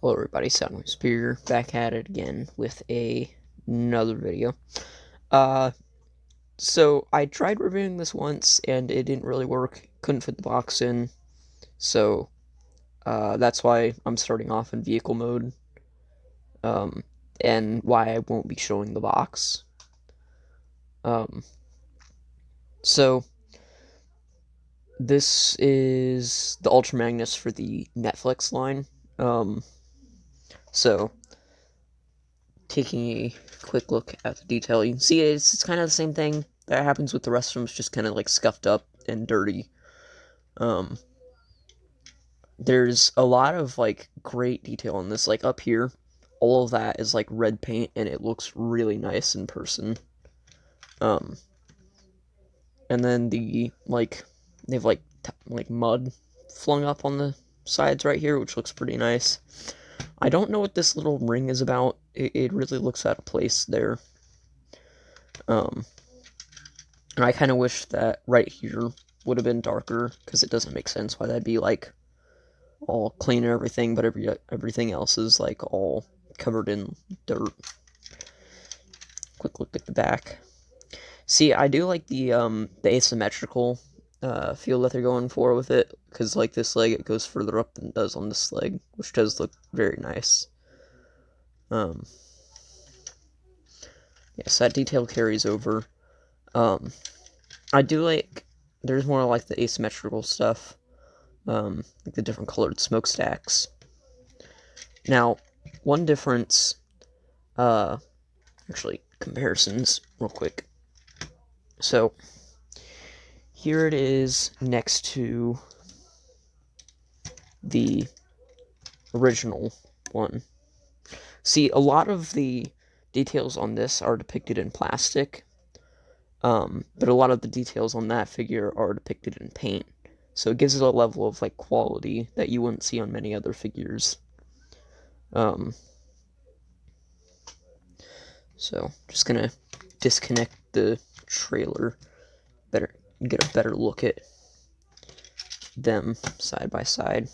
Hello everybody, Soundwave Spear, back at it again with another video. Uh, so I tried reviewing this once and it didn't really work, couldn't fit the box in, so that's why I'm starting off in vehicle mode, and why I won't be showing the box. So this is the Ultra Magnus for the Netflix line. So taking a quick look at the detail, you can see it's kind of the same thing that happens with the rest of them. It's just kind of like scuffed up and dirty. There's a lot of like great detail on this. Like up here, all of that is like red paint, and it looks really nice in person. And then they have like mud flung up on the sides right here, which looks pretty nice. I don't know what this little ring is about. It really looks out of place there. And I kind of wish that right here would have been darker, because it doesn't make sense why that'd be like all clean and everything, but everything else is like all covered in dirt. Quick look at the back. See, I do like the asymmetrical feel that they're going for with it, because like this leg, it goes further up than it does on this leg, which does look very nice. Yes, that detail carries over. I do like, there's more like the asymmetrical stuff, like the different colored smokestacks. Now, one difference, actually, comparisons, real quick. So, here it is next to the original one. See, a lot of the details on this are depicted in plastic, but a lot of the details on that figure are depicted in paint. So it gives it a level of like quality that you wouldn't see on many other figures. So just gonna disconnect the trailer, get a better look at them side by side.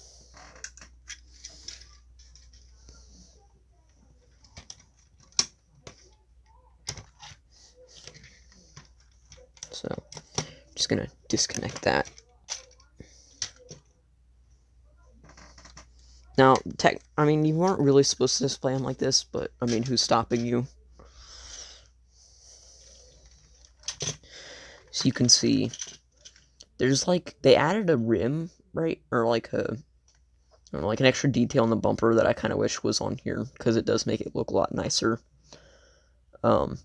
So just gonna disconnect that. Now, I mean, you weren't really supposed to display them like this, but, I mean, who's stopping you? So you can see, there's, like, they added a rim, right? Or, like, I don't know, like an extra detail on the bumper that I kind of wish was on here, because it does make it look a lot nicer.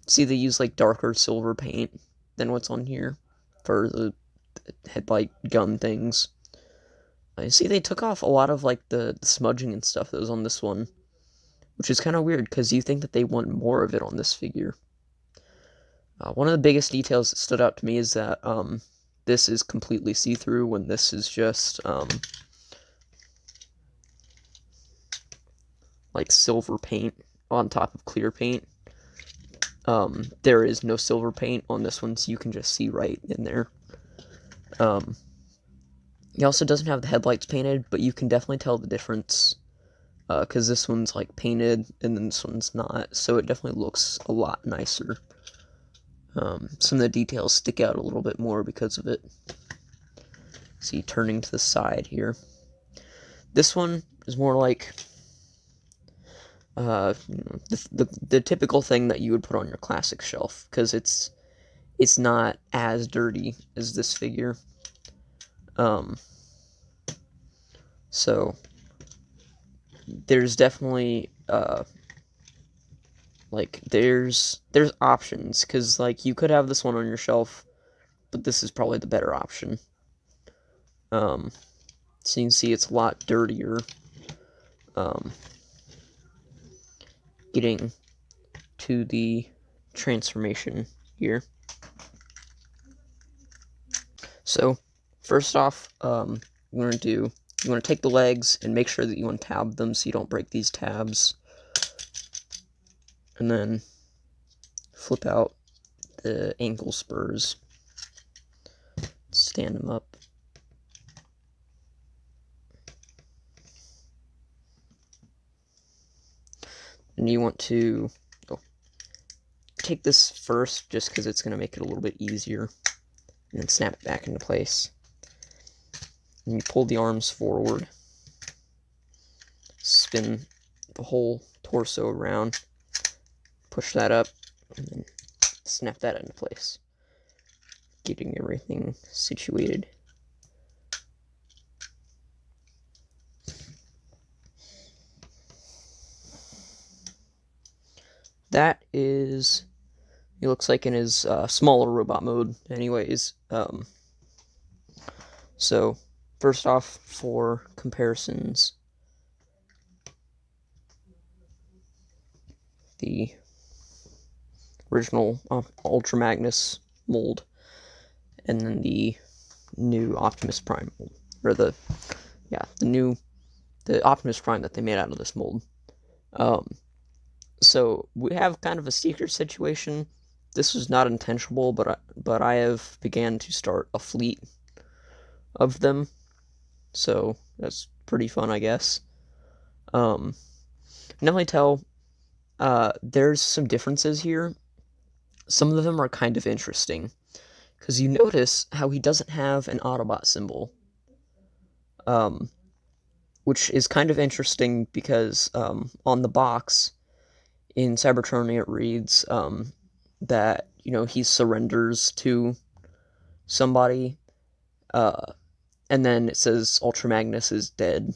See, they use, like, darker silver paint than what's on here for the headlight gun things. I see they took off a lot of, like, the smudging and stuff that was on this one, which is kind of weird, because you think that they want more of it on this figure. One of the biggest details that stood out to me is that this is completely see-through, when this is just like silver paint on top of clear paint. There is no silver paint on this one, so you can just see right in there. He also doesn't have the headlights painted, but you can definitely tell the difference, because this one's like painted and then this one's not, so it definitely looks a lot nicer. Some of the details stick out a little bit more because of it. See, turning to the side here. This one is more like the typical thing that you would put on your classic shelf, because it's not as dirty as this figure. So there's definitely like there's options, because like you could have this one on your shelf, but this is probably the better option. So you can see it's a lot dirtier. Getting to the transformation here. So first off, you want to take the legs and make sure that you untab them so you don't break these tabs. And then flip out the ankle spurs. Stand them up. And you want to take this first, just because it's going to make it a little bit easier, and then snap it back into place. And you pull the arms forward, spin the whole torso around, push that up, and then snap that into place, getting everything situated. That is, he looks like in his smaller robot mode anyways. So first off, for comparisons, the original Ultra Magnus mold, and then the new Optimus Prime mold, or the Optimus Prime that they made out of this mold. So we have kind of a secret situation. This was not intentional, but I have began to start a fleet of them, so that's pretty fun, I guess. Definitely tell there's some differences here. Some of them are kind of interesting, because you notice how he doesn't have an Autobot symbol, which is kind of interesting because on the box in Cybertron it reads that, you know, he surrenders to somebody, and then it says Ultra Magnus is dead.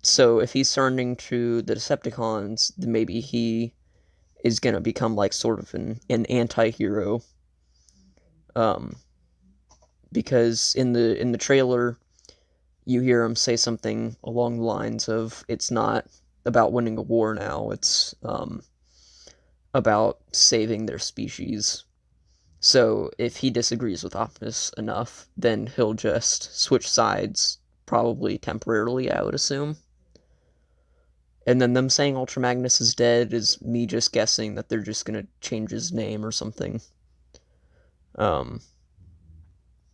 So if he's surrendering to the Decepticons, then maybe he is gonna become like sort of an anti-hero. Because in the trailer, you hear him say something along the lines of, "It's not about winning a war now, it's about saving their species." So if he disagrees with Optimus enough, then he'll just switch sides, probably temporarily, I would assume. And then them saying Ultra Magnus is dead is me just guessing that they're just gonna change his name or something.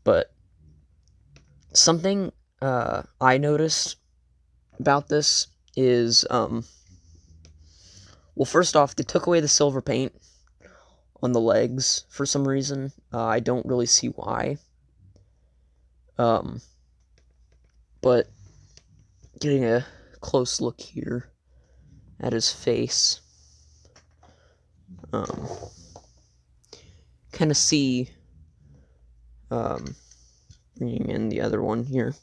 But something I noticed about this is, well, first off, they took away the silver paint on the legs for some reason. I don't really see why. But getting a close look here at his face, kind of see, bringing in the other one here.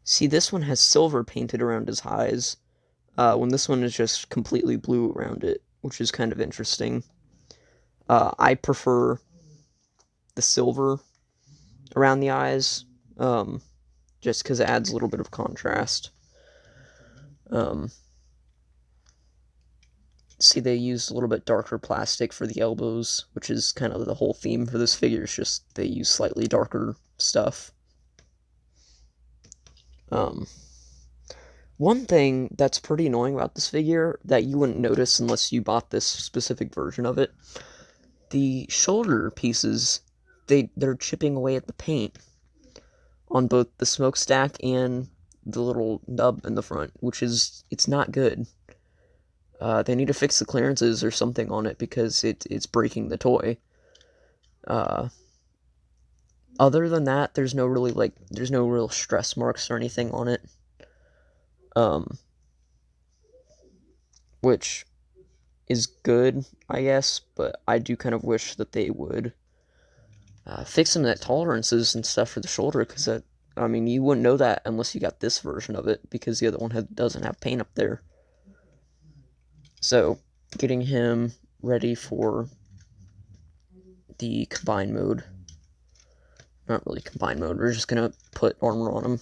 See, this one has silver painted around his eyes, when this one is just completely blue around it, which is kind of interesting. I prefer the silver around the eyes, just because it adds a little bit of contrast. See, they used a little bit darker plastic for the elbows, which is kind of the whole theme for this figure. It's just they use slightly darker stuff. One thing that's pretty annoying about this figure that you wouldn't notice unless you bought this specific version of it, the shoulder pieces, they're chipping away at the paint on both the smokestack and the little nub in the front, which is, it's not good. They need to fix the clearances or something on it because it's breaking the toy. Other than that, there's no real stress marks or anything on it. Which is good, I guess, but I do kind of wish that they would fix some of that tolerances and stuff for the shoulder, because that, I mean, you wouldn't know that unless you got this version of it, because the other one doesn't have paint up there. So, getting him ready for the combine mode. Not really combine mode, we're just gonna put armor on him.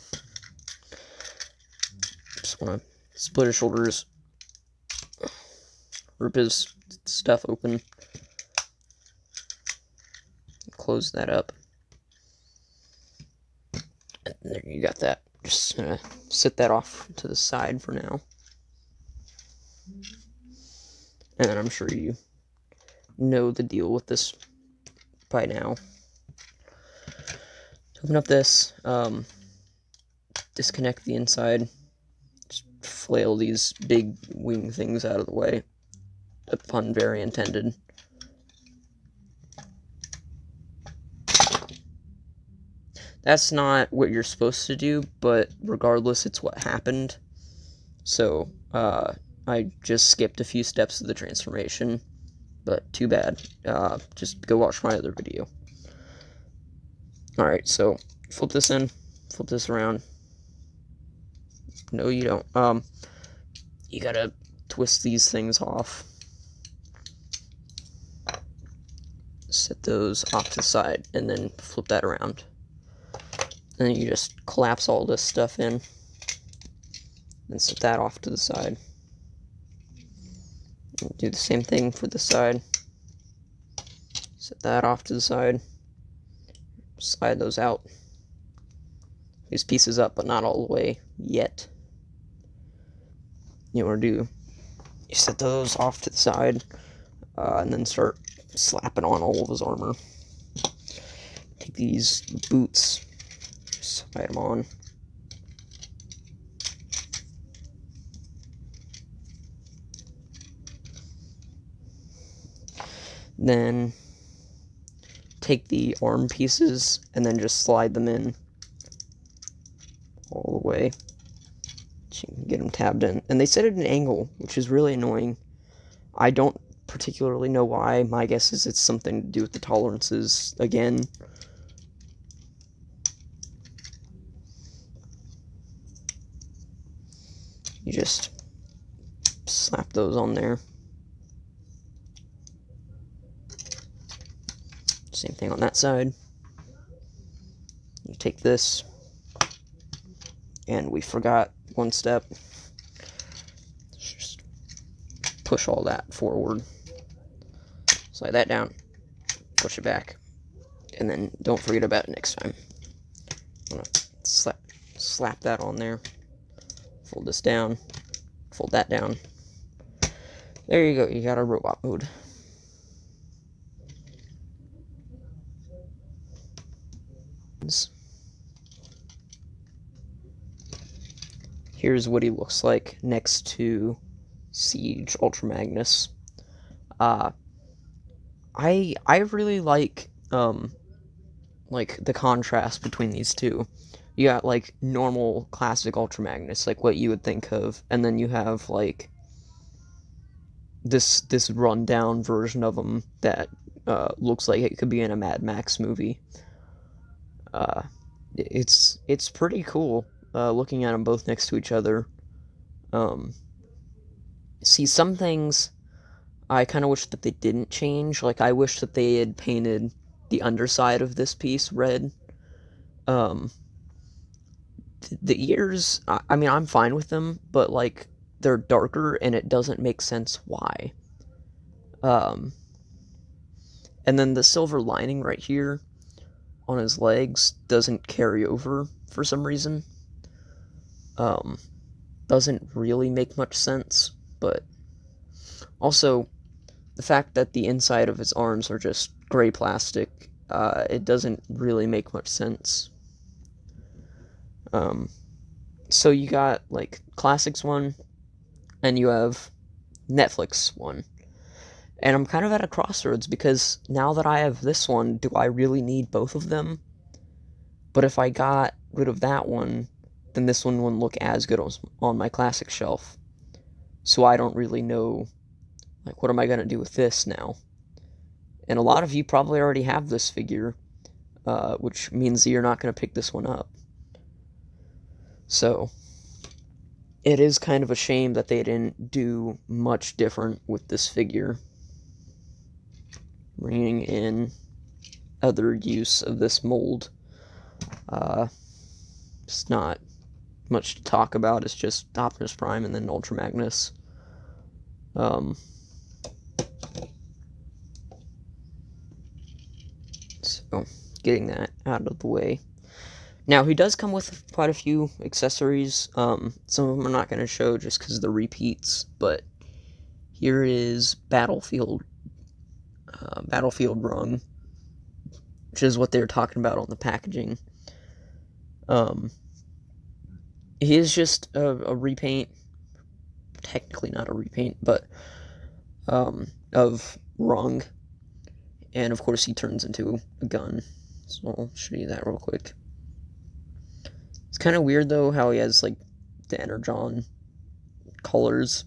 Just wanna split his shoulders, rip his stuff open, close that up. And there, you got that. Just gonna set that off to the side for now. And then I'm sure you know the deal with this by now. Open up this. disconnect the inside. Just flail these big wing things out of the way. A pun very intended. That's not what you're supposed to do, but regardless, it's what happened. So, I just skipped a few steps of the transformation, but too bad. Just go watch my other video. Alright, so flip this in, flip this around. No, you don't. You gotta twist these things off. Set those off to the side, and then flip that around. And then you just collapse all this stuff in, and set that off to the side. And do the same thing for the side. Set that off to the side. Slide those out. These pieces up, but not all the way yet. You want to do, you set those off to the side, and then start slapping on all of his armor. Take these boots, slide them on. Then take the arm pieces and then just slide them in all the way so you can get them tabbed in. And they set it at an angle, which is really annoying. I don't particularly know why. My guess is it's something to do with the tolerances again. You just slap those on there. Same thing on that side. You take this, and we forgot one step. Just push all that forward. Slide that down, push it back, and then don't forget about it next time. I'm gonna slap that on there. Fold this down, fold that down. There you go, you got a robot mode. Here's what he looks like next to Siege Ultra Magnus. I really like the contrast between these two. You got like normal classic Ultra Magnus, like what you would think of, and then you have like this rundown version of him that looks like it could be in a Mad Max movie. It's pretty cool looking at them both next to each other. See, some things I kind of wish that they didn't change. Like, I wish that they had painted the underside of this piece red. The ears, I mean, I'm fine with them, but, like, they're darker, and it doesn't make sense why. And then the silver lining right here on his legs doesn't carry over for some reason. Doesn't really make much sense, but also the fact that the inside of his arms are just gray plastic, it doesn't really make much sense. So you got like Classics one, and you have Netflix one. And I'm kind of at a crossroads, because now that I have this one, do I really need both of them? But if I got rid of that one, then this one wouldn't look as good on my classic shelf. So I don't really know, like, what am I going to do with this now? And a lot of you probably already have this figure, which means that you're not going to pick this one up. So it is kind of a shame that they didn't do much different with this figure. Bringing in other use of this mold. It's not much to talk about. It's just Optimus Prime and then Ultra Magnus. So, getting that out of the way. Now, he does come with quite a few accessories. Some of them I'm not going to show just because of the repeats, but here is Battlefield Rung, which is what they were talking about on the packaging. he is just a repaint, technically not a repaint, but of Rung, and of course he turns into a gun. So I'll show you that real quick. It's kind of weird though how he has like the Energon colors